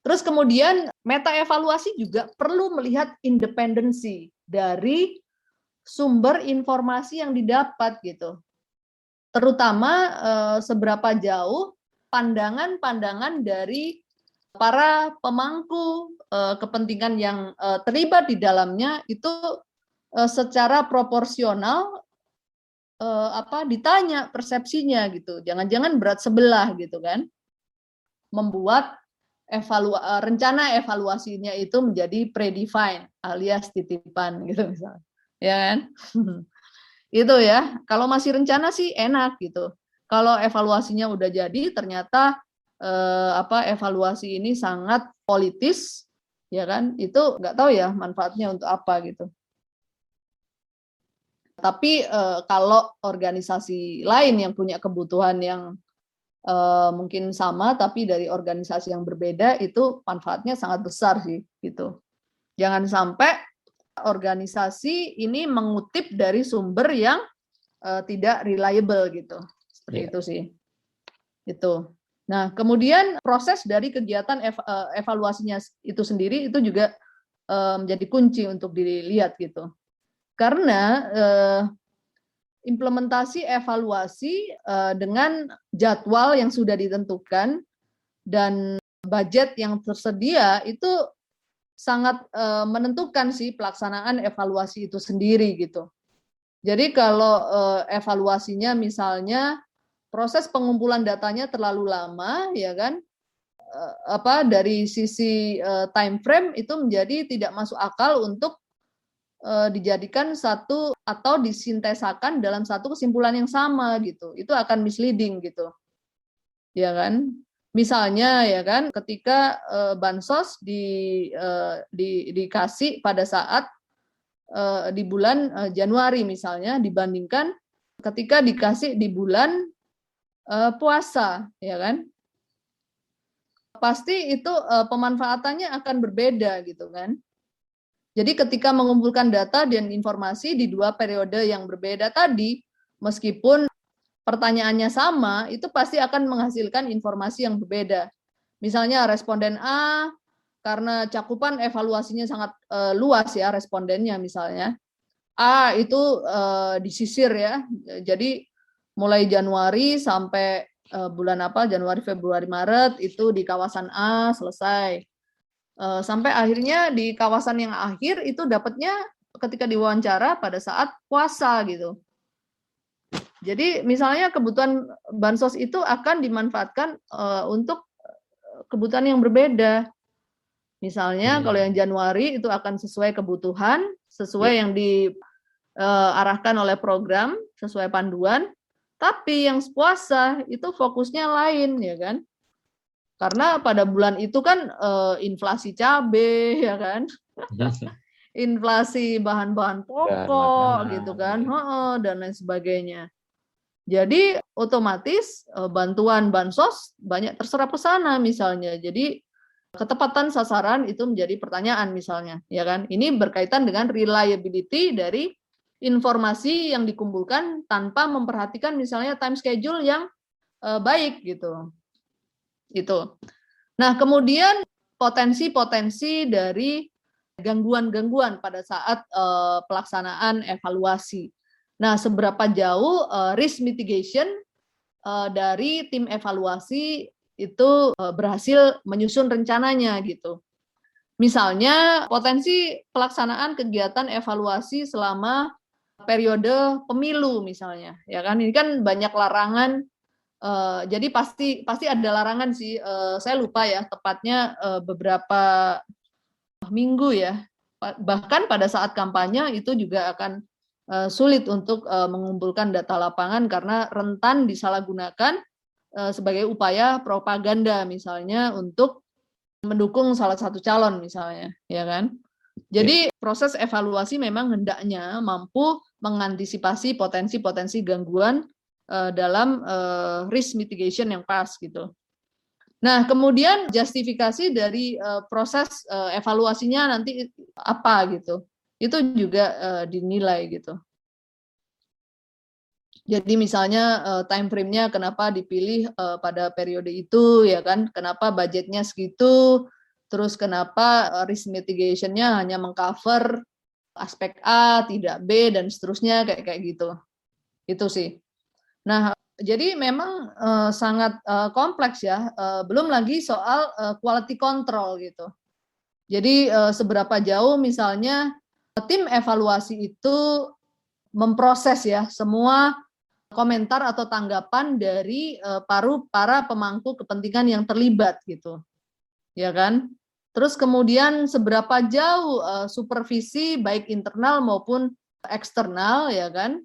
Terus kemudian meta evaluasi juga perlu melihat independensi dari sumber informasi yang didapat gitu. Terutama seberapa jauh pandangan-pandangan dari para pemangku kepentingan yang terlibat di dalamnya itu secara proporsional ditanya persepsinya gitu. Jangan-jangan berat sebelah gitu kan. Membuat rencana evaluasinya itu menjadi predefined alias titipan gitu misalnya, ya kan? Itu ya. Kalau masih rencana sih enak gitu. Kalau evaluasinya udah jadi ternyata evaluasi ini sangat politis, ya kan? Itu nggak tahu ya manfaatnya untuk apa gitu. Tapi kalau organisasi lain yang punya kebutuhan yang mungkin sama tapi dari organisasi yang berbeda itu manfaatnya sangat besar sih gitu. Jangan sampai organisasi ini mengutip dari sumber yang tidak reliable gitu. Seperti itu sih. Itu. Nah, kemudian proses dari kegiatan evaluasinya itu sendiri itu juga menjadi kunci untuk dilihat gitu. Karena implementasi evaluasi dengan jadwal yang sudah ditentukan dan budget yang tersedia itu sangat menentukan sih pelaksanaan evaluasi itu sendiri gitu. Jadi kalau evaluasinya misalnya proses pengumpulan datanya terlalu lama, ya kan, dari sisi time frame itu menjadi tidak masuk akal untuk dijadikan satu atau disintesakan dalam satu kesimpulan yang sama gitu. Itu akan misleading gitu. Ya kan? Misalnya ya kan ketika bansos dikasih pada saat di bulan Januari misalnya dibandingkan ketika dikasih di bulan puasa, ya kan? Pasti itu pemanfaatannya akan berbeda gitu kan. Jadi ketika mengumpulkan data dan informasi di dua periode yang berbeda tadi, meskipun pertanyaannya sama, itu pasti akan menghasilkan informasi yang berbeda. Misalnya responden A, karena cakupan evaluasinya sangat luas ya respondennya misalnya. A itu disisir ya, jadi mulai Januari sampai bulan Januari, Februari, Maret itu di kawasan A selesai. Sampai akhirnya di kawasan yang akhir itu dapatnya ketika diwawancara pada saat puasa gitu. Jadi misalnya kebutuhan bansos itu akan dimanfaatkan untuk kebutuhan yang berbeda. Misalnya kalau yang Januari itu akan sesuai kebutuhan, sesuai yang diarahkan oleh program, sesuai panduan. Tapi yang puasa itu fokusnya lain, ya kan? Karena pada bulan itu kan inflasi cabai, ya kan? Inflasi bahan-bahan pokok, gitu kan? Dan lain sebagainya. Jadi otomatis bantuan bansos banyak terserap ke sana misalnya. Jadi ketepatan sasaran itu menjadi pertanyaan misalnya, ya kan? Ini berkaitan dengan reliability dari informasi yang dikumpulkan tanpa memperhatikan misalnya time schedule yang baik gitu. Itu. Nah, kemudian potensi-potensi dari gangguan-gangguan pada saat pelaksanaan evaluasi. Nah, seberapa jauh risk mitigation dari tim evaluasi itu berhasil menyusun rencananya gitu. Misalnya potensi pelaksanaan kegiatan evaluasi selama periode pemilu misalnya, ya kan? Ini kan banyak larangan. Jadi pasti ada larangan sih. Saya lupa ya tepatnya beberapa minggu ya. Bahkan pada saat kampanye itu juga akan sulit untuk mengumpulkan data lapangan karena rentan disalahgunakan sebagai upaya propaganda misalnya untuk mendukung salah satu calon misalnya, ya kan? Jadi proses evaluasi memang hendaknya mampu mengantisipasi potensi-potensi gangguan dalam risk mitigation yang pas gitu. Nah, kemudian justifikasi dari proses evaluasinya nanti apa gitu. Itu juga dinilai gitu. Jadi misalnya time frame-nya kenapa dipilih pada periode itu, ya kan? Kenapa budgetnya segitu? Terus kenapa risk mitigation-nya hanya mengcover aspek A, tidak B, dan seterusnya kayak gitu. Itu sih. Nah, jadi memang sangat kompleks ya. Belum lagi soal quality control gitu. Jadi seberapa jauh misalnya tim evaluasi itu memproses ya semua komentar atau tanggapan dari para pemangku kepentingan yang terlibat gitu, ya kan? Terus kemudian seberapa jauh supervisi baik internal maupun eksternal, ya kan?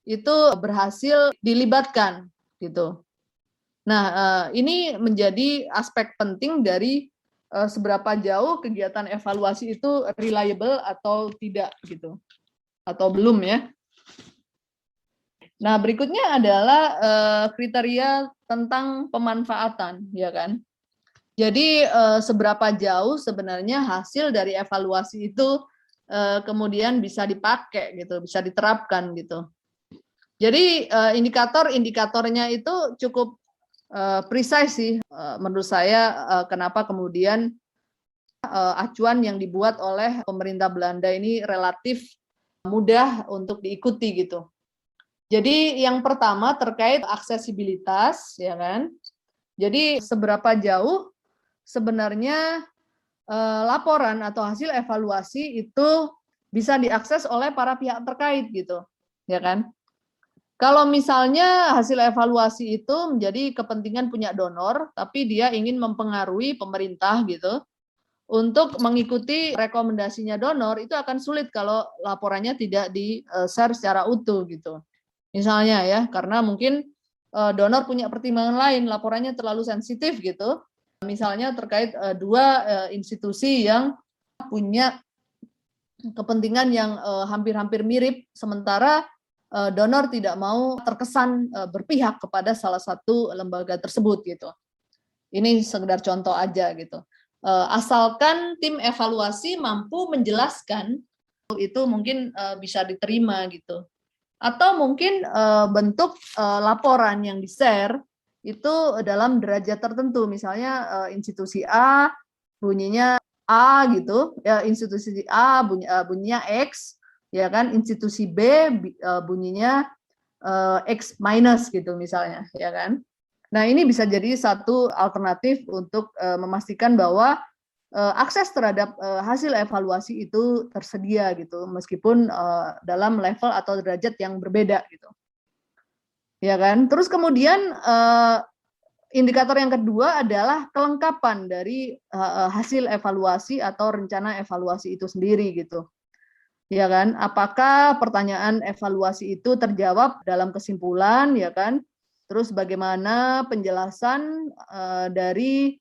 Itu berhasil dilibatkan gitu. Nah, ini menjadi aspek penting dari seberapa jauh kegiatan evaluasi itu reliable atau tidak gitu, atau belum ya. Nah, berikutnya adalah kriteria tentang pemanfaatan, ya kan? Jadi seberapa jauh sebenarnya hasil dari evaluasi itu kemudian bisa dipakai gitu, bisa diterapkan gitu. Jadi indikator-indikatornya itu cukup precise sih menurut saya. Kenapa kemudian acuan yang dibuat oleh pemerintah Belanda ini relatif mudah untuk diikuti gitu. Jadi yang pertama terkait aksesibilitas, ya kan? Jadi seberapa jauh sebenarnya laporan atau hasil evaluasi itu bisa diakses oleh para pihak terkait gitu, ya kan? Kalau misalnya hasil evaluasi itu menjadi kepentingan punya donor, tapi dia ingin mempengaruhi pemerintah gitu untuk mengikuti rekomendasinya donor, itu akan sulit kalau laporannya tidak di-share secara utuh gitu. Misalnya ya, karena mungkin donor punya pertimbangan lain, laporannya terlalu sensitif gitu. Misalnya terkait dua institusi yang punya kepentingan yang hampir-hampir mirip, sementara donor tidak mau terkesan berpihak kepada salah satu lembaga tersebut gitu. Ini sekedar contoh aja gitu. Asalkan tim evaluasi mampu menjelaskan itu mungkin bisa diterima gitu. Atau mungkin bentuk laporan yang di-share itu dalam derajat tertentu, misalnya institusi A bunyinya A gitu, ya institusi A bunyinya X, ya kan, institusi B bunyinya X minus gitu misalnya, ya kan. Nah, ini bisa jadi satu alternatif untuk memastikan bahwa akses terhadap hasil evaluasi itu tersedia gitu, meskipun dalam level atau derajat yang berbeda gitu, ya kan. Terus kemudian indikator yang kedua adalah kelengkapan dari hasil evaluasi atau rencana evaluasi itu sendiri gitu, ya kan. Apakah pertanyaan evaluasi itu terjawab dalam kesimpulan, ya kan. Terus bagaimana penjelasan dari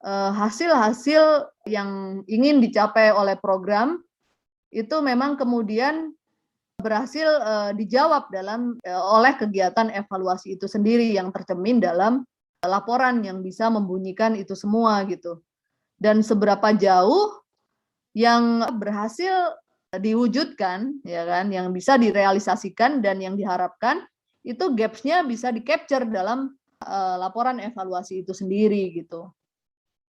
hasil-hasil yang ingin dicapai oleh program itu memang kemudian berhasil dijawab oleh kegiatan evaluasi itu sendiri yang tercermin dalam laporan yang bisa membunyikan itu semua gitu. dan seberapa jauh yang berhasil diwujudkan, ya kan, yang bisa direalisasikan dan yang diharapkan itu gaps-nya bisa di-capture dalam laporan evaluasi itu sendiri gitu.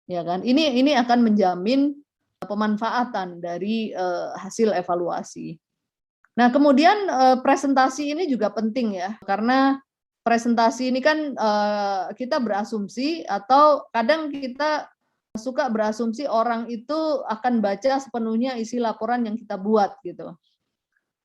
Ya kan? Ini akan menjamin pemanfaatan dari hasil evaluasi. Nah, kemudian presentasi ini juga penting ya, karena presentasi ini kan kita berasumsi atau kadang kita suka berasumsi orang itu akan baca sepenuhnya isi laporan yang kita buat gitu.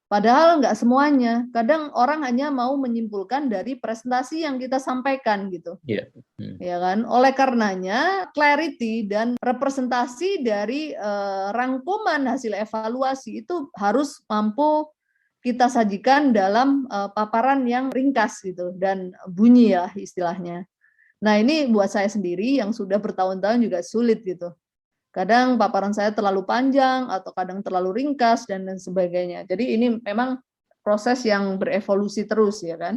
Padahal nggak semuanya. Kadang orang hanya mau menyimpulkan dari presentasi yang kita sampaikan gitu. Iya. Ya kan? Oleh karenanya clarity dan representasi dari rangkuman hasil evaluasi itu harus mampu kita sajikan dalam paparan yang ringkas gitu dan bunyi ya istilahnya. Nah, ini buat saya sendiri yang sudah bertahun-tahun juga sulit gitu. Kadang paparan saya terlalu panjang atau kadang terlalu ringkas dan sebagainya. Jadi ini memang proses yang berevolusi terus ya kan.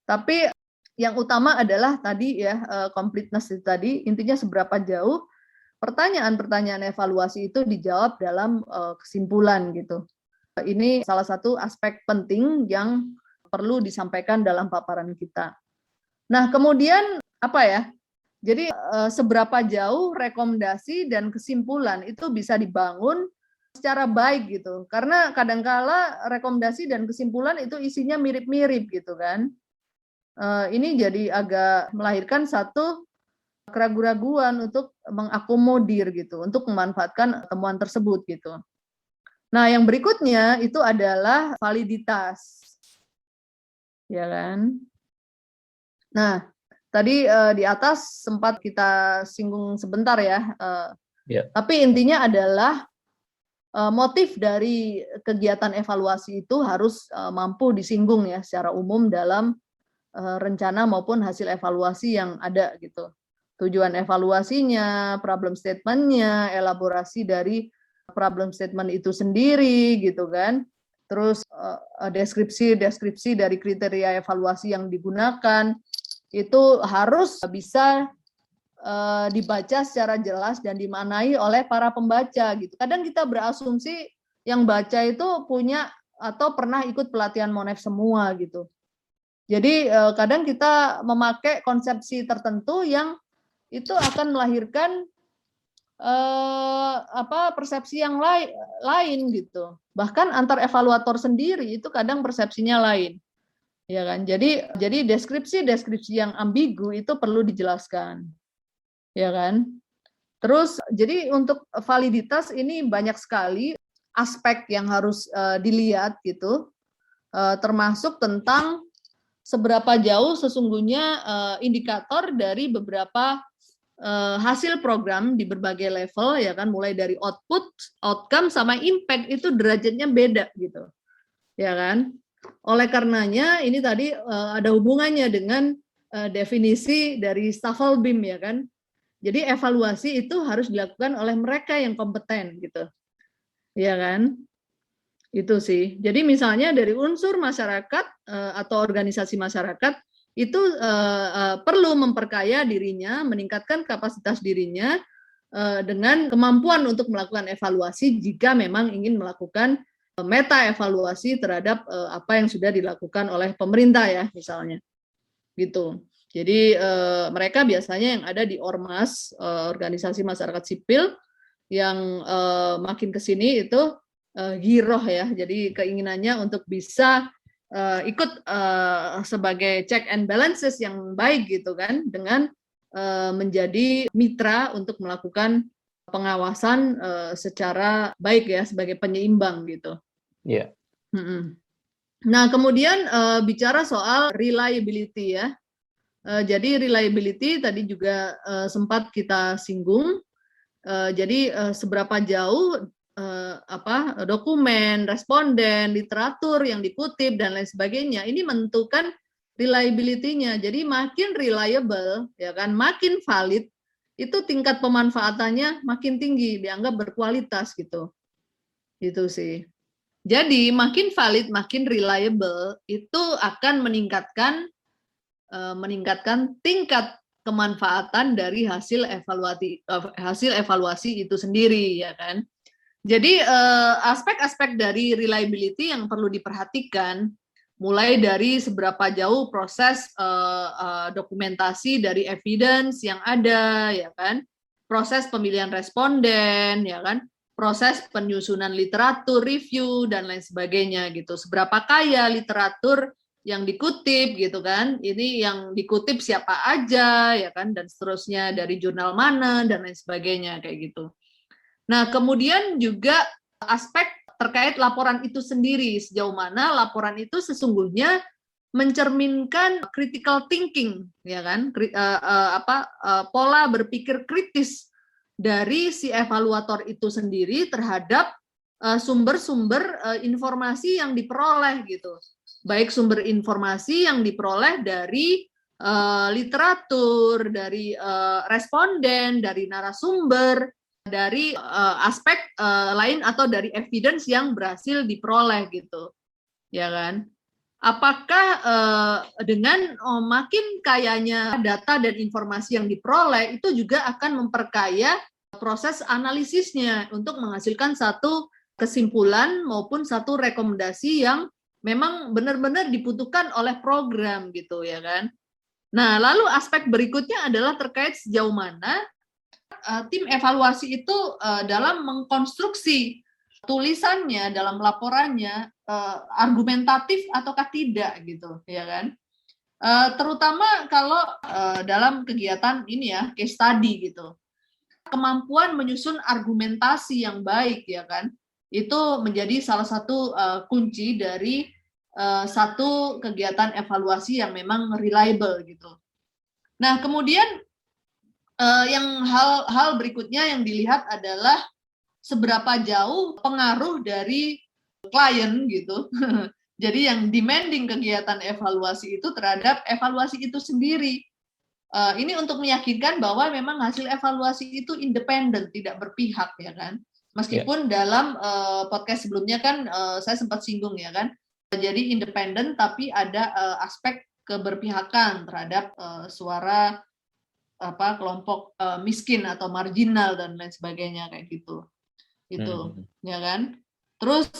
Tapi yang utama adalah tadi ya completeness itu tadi, intinya seberapa jauh pertanyaan-pertanyaan evaluasi itu dijawab dalam kesimpulan gitu. Ini salah satu aspek penting yang perlu disampaikan dalam paparan kita. Nah, kemudian apa ya? Jadi seberapa jauh rekomendasi dan kesimpulan itu bisa dibangun secara baik gitu. Karena kadangkala rekomendasi dan kesimpulan itu isinya mirip-mirip gitu kan. Ini jadi agak melahirkan satu keraguan-raguan untuk mengakomodir gitu, untuk memanfaatkan temuan tersebut gitu. Nah, yang berikutnya itu adalah validitas. Ya kan? Nah, tadi di atas sempat kita singgung sebentar ya. Tapi intinya adalah motif dari kegiatan evaluasi itu harus mampu disinggung ya secara umum dalam rencana maupun hasil evaluasi yang ada gitu. Tujuan evaluasinya, problem statement-nya, elaborasi dari problem statement itu sendiri gitu kan. Terus deskripsi dari kriteria evaluasi yang digunakan itu harus bisa dibaca secara jelas dan dimaknai oleh para pembaca gitu. Kadang kita berasumsi yang baca itu punya atau pernah ikut pelatihan Monef semua gitu. Jadi kadang kita memakai konsepsi tertentu yang itu akan melahirkan persepsi yang lain gitu. Bahkan antar evaluator sendiri itu kadang persepsinya lain. Ya kan? Jadi deskripsi yang ambigu itu perlu dijelaskan. Ya kan? Terus jadi untuk validitas ini banyak sekali aspek yang harus dilihat gitu. Termasuk tentang seberapa jauh sesungguhnya indikator dari beberapa hasil program di berbagai level ya kan, mulai dari output, outcome sama impact itu derajatnya beda gitu. Ya kan? Oleh karenanya ini tadi ada hubungannya dengan definisi dari Staffelbeam ya kan. Jadi evaluasi itu harus dilakukan oleh mereka yang kompeten gitu. Ya kan? Itu sih. Jadi misalnya dari unsur masyarakat atau organisasi masyarakat itu perlu memperkaya dirinya, meningkatkan kapasitas dirinya dengan kemampuan untuk melakukan evaluasi jika memang ingin melakukan meta evaluasi terhadap apa yang sudah dilakukan oleh pemerintah ya misalnya. Gitu. Jadi mereka biasanya yang ada di ormas, organisasi masyarakat sipil yang makin ke sini itu giroh ya. Jadi keinginannya untuk bisa ikut sebagai check and balances yang baik gitu kan, dengan menjadi mitra untuk melakukan pengawasan secara baik ya, sebagai penyeimbang gitu. Iya. Nah kemudian bicara soal reliability ya. Jadi reliability tadi juga sempat kita singgung. Jadi seberapa jauh dokumen, responden, literatur yang dikutip dan lain sebagainya ini menentukan reliability-nya. Jadi makin reliable ya kan, makin valid itu tingkat pemanfaatannya makin tinggi, dianggap berkualitas gitu. Gitu sih. Jadi makin valid, makin reliable itu akan meningkatkan tingkat kemanfaatan dari hasil evaluasi itu sendiri, ya kan. Jadi aspek-aspek dari reliability yang perlu diperhatikan, mulai dari seberapa jauh proses dokumentasi dari evidence yang ada, ya kan, proses pemilihan responden, ya kan, proses penyusunan literatur, review dan lain sebagainya gitu. Seberapa kaya literatur yang dikutip gitu kan, ini yang dikutip siapa aja, ya kan, dan seterusnya, dari jurnal mana dan lain sebagainya kayak gitu. Nah, kemudian juga aspek terkait laporan itu sendiri, sejauh mana laporan itu sesungguhnya mencerminkan critical thinking, ya kan, pola berpikir kritis dari si evaluator itu sendiri terhadap sumber-sumber informasi yang diperoleh gitu, baik sumber informasi yang diperoleh dari literatur, dari responden, dari narasumber, dari aspek lain atau dari evidence yang berhasil diperoleh gitu, ya kan? Apakah dengan makin kayanya data dan informasi yang diperoleh itu juga akan memperkaya proses analisisnya untuk menghasilkan satu kesimpulan maupun satu rekomendasi yang memang benar-benar dibutuhkan oleh program gitu, ya kan? Nah, lalu aspek berikutnya adalah terkait sejauh mana tim evaluasi itu dalam mengkonstruksi tulisannya, dalam laporannya argumentatif ataukah tidak gitu, ya kan? Terutama kalau dalam kegiatan ini ya, case study gitu, kemampuan menyusun argumentasi yang baik, ya kan, itu menjadi salah satu kunci dari satu kegiatan evaluasi yang memang reliable gitu. Nah, kemudian yang hal berikutnya yang dilihat adalah seberapa jauh pengaruh dari klien gitu. Jadi yang demanding kegiatan evaluasi itu terhadap evaluasi itu sendiri. Ini untuk meyakinkan bahwa memang hasil evaluasi itu independen, tidak berpihak, ya kan. Meskipun dalam podcast sebelumnya kan saya sempat singgung, ya kan. Jadi independen tapi ada aspek keberpihakan terhadap suara kelompok miskin atau marginal dan lain sebagainya kayak gitu. Itu, ya kan? Terus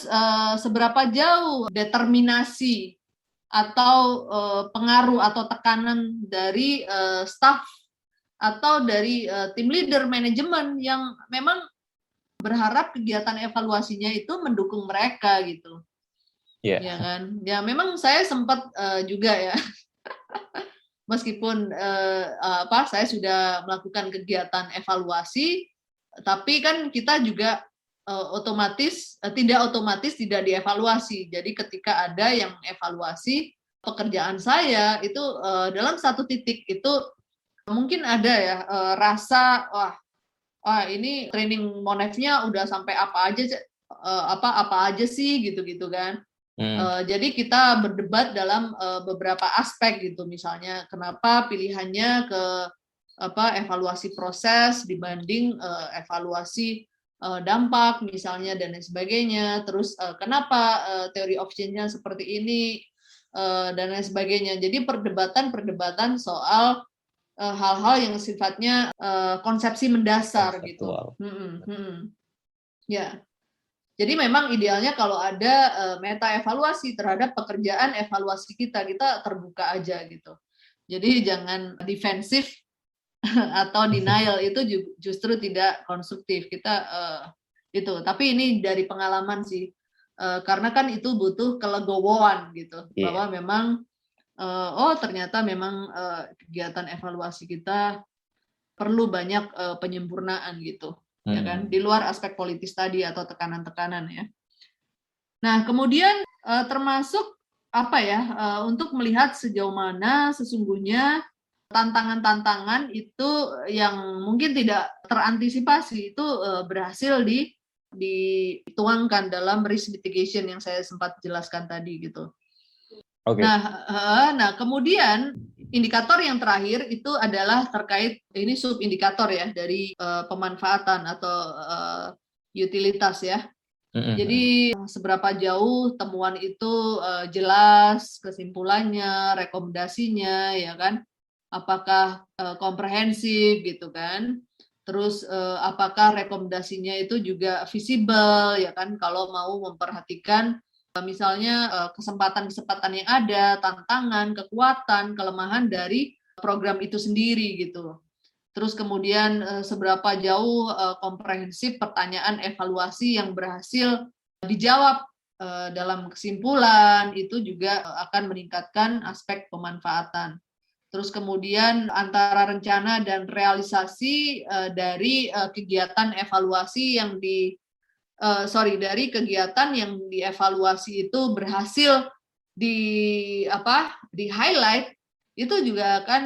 seberapa jauh determinasi atau pengaruh atau tekanan dari staff atau dari tim leader manajemen yang memang berharap kegiatan evaluasinya itu mendukung mereka gitu. Ya kan? Ya memang saya sempat juga ya meskipun saya sudah melakukan kegiatan evaluasi, tapi kan kita juga tidak dievaluasi. Jadi ketika ada yang evaluasi pekerjaan saya itu dalam satu titik itu mungkin ada ya rasa wah ini training Monef-nya udah sampai apa aja sih gitu kan. Jadi kita berdebat dalam beberapa aspek gitu, misalnya kenapa pilihannya ke evaluasi proses dibanding evaluasi dampak misalnya dan lain sebagainya, terus kenapa teori of change-nya seperti ini dan lain sebagainya. Jadi perdebatan soal hal-hal yang sifatnya konsepsi mendasar gitu. Ya. Jadi memang idealnya kalau ada meta evaluasi terhadap pekerjaan evaluasi kita terbuka aja gitu. Jadi jangan defensif atau denial, itu justru tidak konstruktif. Itu. Tapi ini dari pengalaman sih. Karena kan itu butuh kelegowoan gitu. Bahwa memang ternyata memang kegiatan evaluasi kita perlu banyak penyempurnaan gitu. Ya kan, di luar aspek politis tadi atau tekanan-tekanan ya. Nah, kemudian termasuk untuk melihat sejauh mana sesungguhnya tantangan-tantangan itu yang mungkin tidak terantisipasi itu berhasil dituangkan dalam risk mitigation yang saya sempat jelaskan tadi gitu. Okay. Nah, kemudian indikator yang terakhir itu adalah terkait ini subindikator ya dari pemanfaatan atau utilitas ya. Jadi seberapa jauh temuan itu jelas kesimpulannya, rekomendasinya, ya kan? apakah komprehensif gitu kan. Terus apakah rekomendasinya itu juga visible ya kan, kalau mau memperhatikan misalnya kesempatan-kesempatan yang ada, tantangan, kekuatan, kelemahan dari program itu sendiri gitu. Terus kemudian seberapa jauh komprehensif pertanyaan evaluasi yang berhasil dijawab dalam kesimpulan, itu juga akan meningkatkan aspek pemanfaatan. Terus kemudian antara rencana dan realisasi dari kegiatan evaluasi yang dari kegiatan yang dievaluasi itu berhasil di highlight, itu juga akan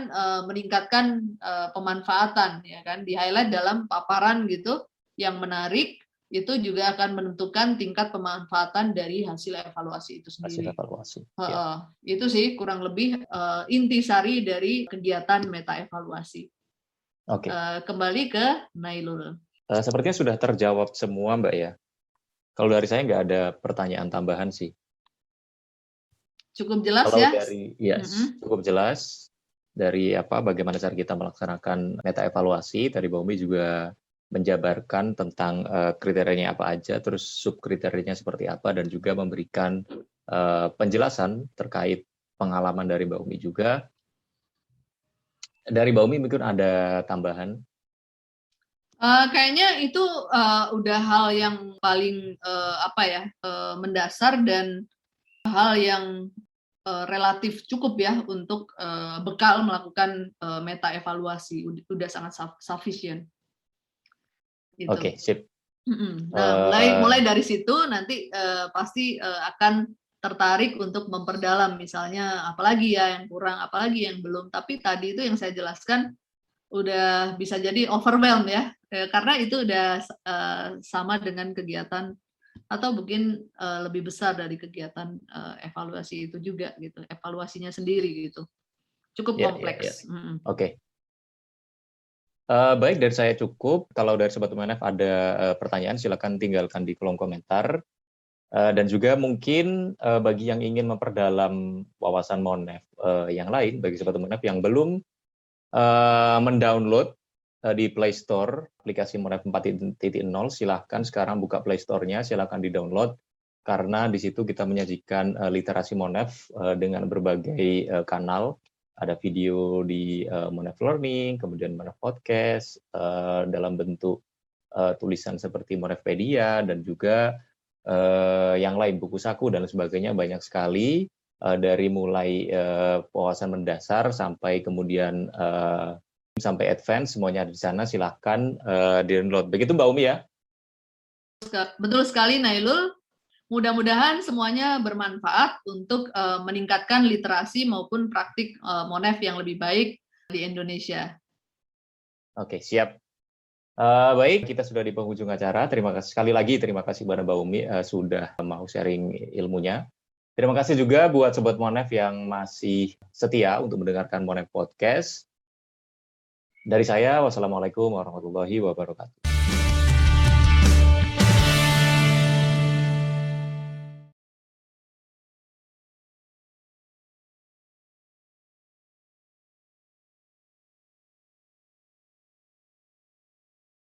meningkatkan pemanfaatan ya kan, di highlight dalam paparan gitu yang menarik, itu juga akan menentukan tingkat pemanfaatan dari hasil evaluasi itu sendiri. Hasil evaluasi. Itu sih kurang lebih intisari dari kegiatan meta evaluasi. Oke. Kembali ke Nailul. Sepertinya sudah terjawab semua Mbak ya. Kalau dari saya nggak ada pertanyaan tambahan sih. Cukup jelas Kalau ya? Cukup jelas dari bagaimana cara kita melaksanakan meta evaluasi. Tadi Mbak Umi juga menjabarkan tentang kriterianya apa aja, terus subkriterianya seperti apa, dan juga memberikan penjelasan terkait pengalaman dari Mbak Umi juga. Dari Mbak Umi mungkin ada tambahan? Kayaknya itu udah hal yang paling mendasar dan hal yang relatif cukup ya untuk bekal melakukan meta evaluasi, udah sangat sufficient. Gitu. Oke, sip. Nah, mulai dari situ nanti pasti akan tertarik untuk memperdalam, misalnya apalagi ya yang kurang, apalagi yang belum. Tapi tadi itu yang saya jelaskan udah bisa jadi overwhelmed ya, karena itu udah sama dengan kegiatan atau mungkin lebih besar dari kegiatan evaluasi itu juga gitu, evaluasinya sendiri gitu, cukup kompleks. Oke. Baik, dari saya cukup. Kalau dari Sobat UMNF ada pertanyaan, silakan tinggalkan di kolom komentar. Dan juga mungkin bagi yang ingin memperdalam wawasan MONEF yang lain, bagi Sobat UMNF yang belum mendownload di Play Store aplikasi MONEF 4.0, silahkan sekarang buka Play Store-nya, silahkan di-download, karena di situ kita menyajikan literasi MONEF dengan berbagai kanal. Ada video di MONEF Learning, kemudian MONEF Podcast, dalam bentuk tulisan seperti MONEFpedia, dan juga yang lain, buku saku, dan sebagainya, banyak sekali. Dari mulai wawasan mendasar sampai kemudian sampai advance, semuanya ada di sana, silahkan di-download. Begitu Mbak Umi ya? Betul sekali Nailul. Mudah-mudahan semuanya bermanfaat untuk meningkatkan literasi maupun praktik MONEF yang lebih baik di Indonesia. Oke, siap. Baik, kita sudah di penghujung acara. Terima kasih sekali lagi, terima kasih kepada Mbak Umi sudah mau sharing ilmunya. Terima kasih juga buat Sobat MONEF yang masih setia untuk mendengarkan MONEF Podcast. Dari saya, wassalamualaikum warahmatullahi wabarakatuh.